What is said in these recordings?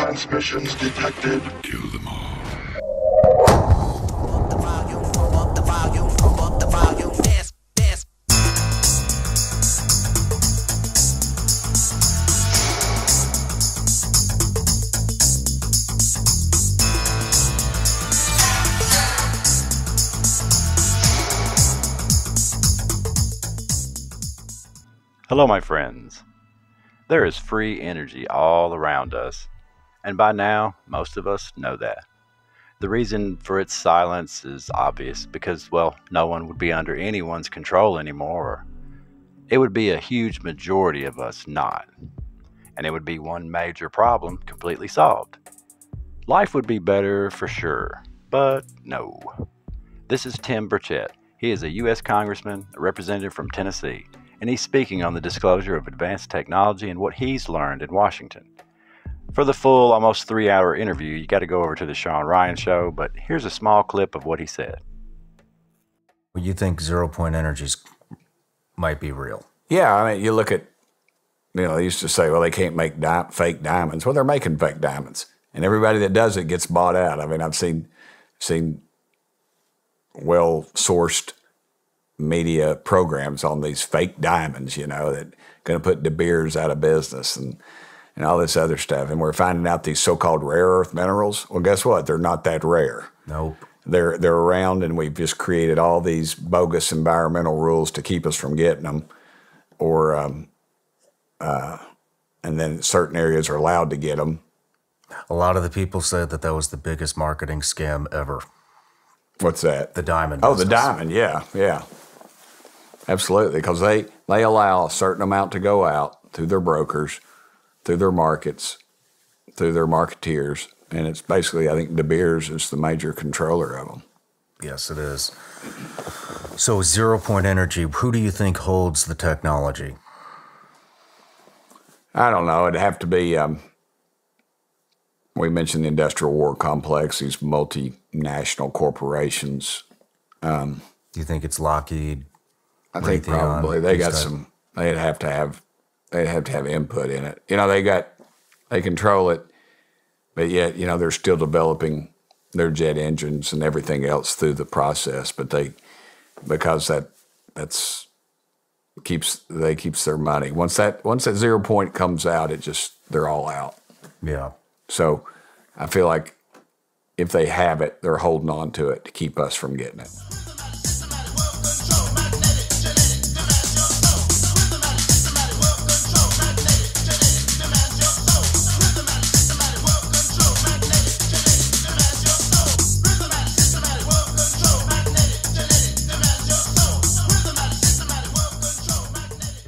transmissions detected. Kill them all. Hello, my friends. There is free energy all around us, and by now, most of us know that. The reason for its silence is obvious because, well, no one would be under anyone's control anymore, or it would be a huge majority of us not, and it would be one major problem completely solved. Life would be better for sure, but no. This is Tim Burchett. He is a U.S. Congressman, a representative from Tennessee, and he's speaking on the disclosure of advanced technology and what he's learned in Washington. For the full, almost 3-hour interview, you got to go over to the Sean Ryan Show, but here's a small clip of what he said. Well, you think zero-point energies might be real? Yeah, I mean, you look at, they used to say, well, they can't make fake diamonds. Well, they're making fake diamonds, and everybody that does it gets bought out. I mean, I've seen well-sourced media programs on these fake diamonds, that going to put De Beers out of business and all this other stuff. And we're finding out these so-called rare earth minerals. Well, guess what? They're not that rare. Nope. They're around, and we've just created all these bogus environmental rules to keep us from getting them, or and then certain areas are allowed to get them. A lot of the people said that was the biggest marketing scam ever. What's that? The diamond. Oh, business. the diamond. Yeah. Absolutely, because they allow a certain amount to go out through their brokers, through their markets, through their marketeers, and it's basically, I think De Beers is the major controller of them. Yes, it is. So zero-point energy, who do you think holds the technology? I don't know. It'd have to be, we mentioned the industrial war complex, these multinational corporations. Do you think it's Lockheed? I think probably they got some. They'd have to have input in it. They control it, but yet they're still developing their jet engines and everything else through the process. But because that keeps their money. Once that 0 point comes out, they're all out. Yeah. So I feel like if they have it, they're holding on to it to keep us from getting it.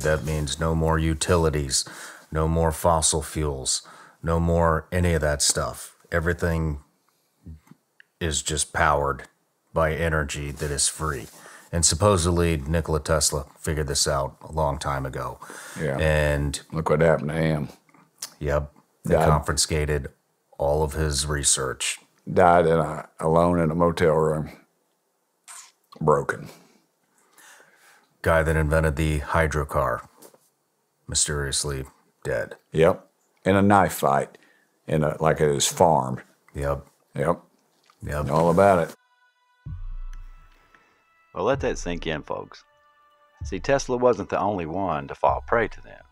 That means no more utilities, no more fossil fuels, no more any of that stuff. Everything is just powered by energy that is free. And supposedly Nikola Tesla figured this out a long time ago. Yeah. And look what happened to him. Yep. They confiscated all of his research. Died alone in a motel room. Broken. Guy that invented the hydrocar, mysteriously dead. Yep. In a knife fight, like at his farm. Yep. All about it. Well, let that sink in, folks. See, Tesla wasn't the only one to fall prey to them,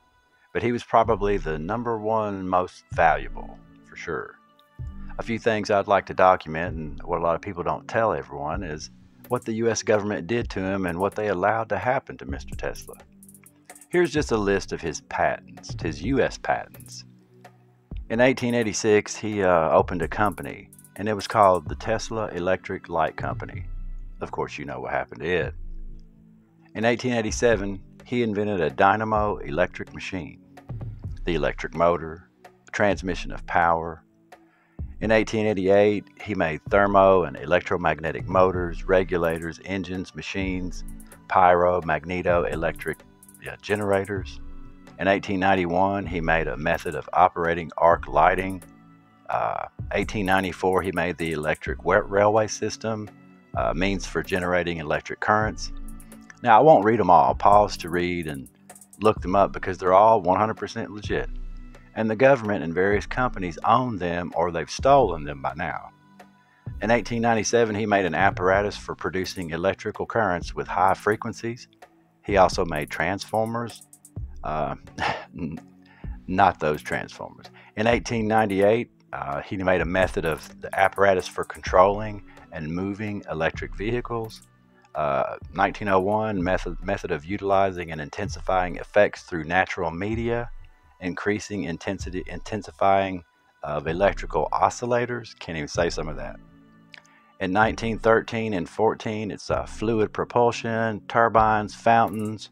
but he was probably the #1 most valuable, for sure. A few things I'd like to document, and what a lot of people don't tell everyone, is what the U.S. government did to him and what they allowed to happen to Mr. Tesla. Here's just a list of his patents, his U.S. patents. In 1886, he opened a company, and it was called the Tesla Electric Light Company. Of course, you know what happened to it. In 1887, he invented a dynamo electric machine, the electric motor, the transmission of power. In 1888, he made thermo and electromagnetic motors, regulators, engines, machines, pyro, magneto, electric generators. In 1891, he made a method of operating arc lighting. 1894, he made the electric railway system, means for generating electric currents. Now, I won't read them all. Pause to read and look them up because they're all 100% legit. and the government and various companies own them or they've stolen them by now. In 1897, he made an apparatus for producing electrical currents with high frequencies. He also made transformers. Not those transformers. In 1898, he made a method of the apparatus for controlling and moving electric vehicles. 1901, method of utilizing and intensifying effects through natural media, intensifying of electrical oscillators. Can't even say some of that. In 1913 and 14, it's fluid propulsion, turbines, fountains,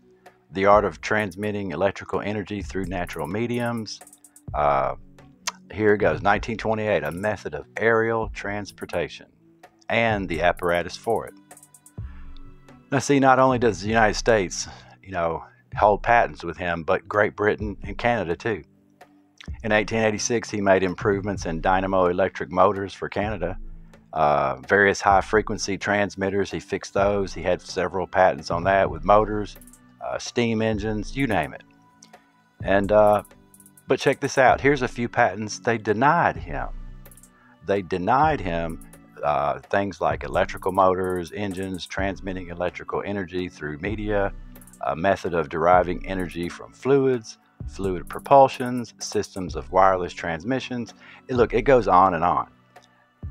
the art of transmitting electrical energy through natural mediums. Here it goes, 1928, a method of aerial transportation and the apparatus for it. Now see, not only does the United States, hold patents with him, but Great Britain and Canada too. In 1886, he made improvements in dynamo electric motors for Canada. Various high-frequency transmitters, he fixed those. He had several patents on that with motors, steam engines, you name it. And but check this out. Here's a few patents they denied him. They denied him things like electrical motors, engines, transmitting electrical energy through media, a method of deriving energy from fluids, fluid propulsions, systems of wireless transmissions. It goes on and on.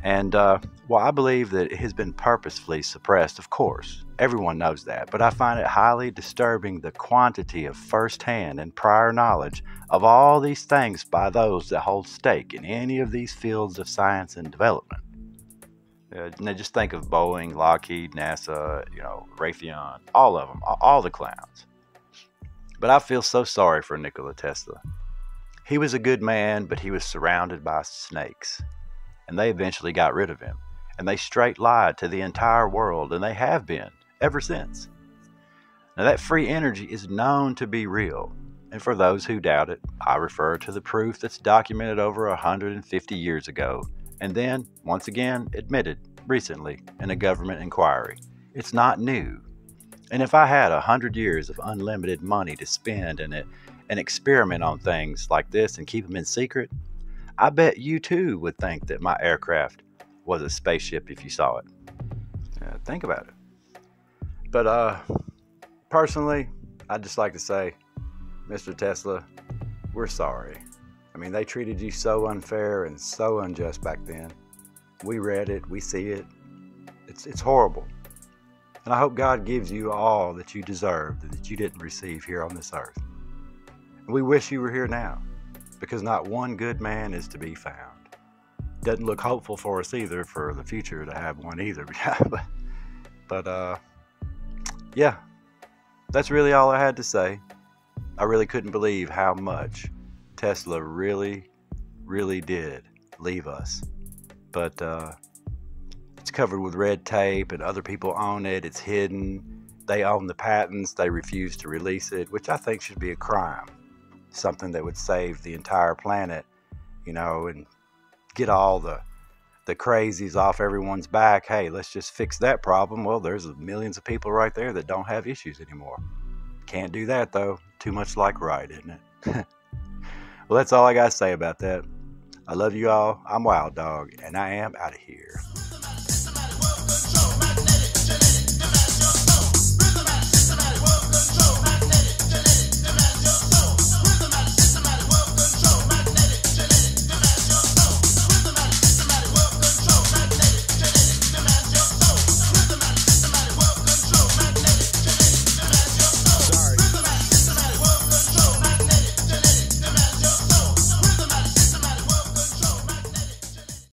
And I believe that it has been purposefully suppressed, of course. Everyone knows that. But I find it highly disturbing the quantity of firsthand and prior knowledge of all these things by those that hold stake in any of these fields of science and development. Now just think of Boeing, Lockheed, NASA, Raytheon, all of them, all the clowns. But I feel so sorry for Nikola Tesla. He was a good man, but he was surrounded by snakes. And they eventually got rid of him. And they straight lied to the entire world, and they have been ever since. Now that free energy is known to be real. And for those who doubt it, I refer to the proof that's documented over 150 years ago, and then, once again, admitted recently in a government inquiry. It's not new. And if I had 100 years of unlimited money to spend and experiment on things like this and keep them in secret, I bet you too would think that my aircraft was a spaceship if you saw it. Think about it. But personally, I'd just like to say, Mr. Tesla, we're sorry. I mean, they treated you so unfair and so unjust back then. We read it, we see it. It's horrible. And I hope God gives you all that you deserve that you didn't receive here on this earth. And we wish you were here now, because not one good man is to be found. Doesn't look hopeful for us either, for the future to have one either. but yeah, that's really all I had to say. I really couldn't believe how much Tesla really, really did leave us. But it's covered with red tape and other people own it. It's hidden. They own the patents. They refuse to release it, which I think should be a crime. Something that would save the entire planet, and get all the crazies off everyone's back. Hey, let's just fix that problem. Well, there's millions of people right there that don't have issues anymore. Can't do that, though. Too much like right, isn't it? Well, that's all I got to say about that. I love you all. I'm Wild Dog, and I am out of here.